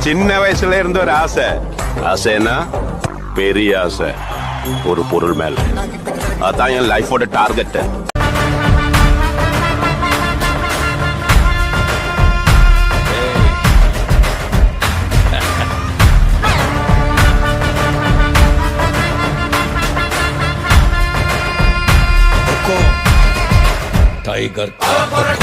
சின்ன வயசுல இருந்த ஒரு ஆசை. ஆசைன்னா பெரிய ஆசை, ஒரு பொருள் மேல. அதான் என் லைஃபோட டார்கெட். टाइगर का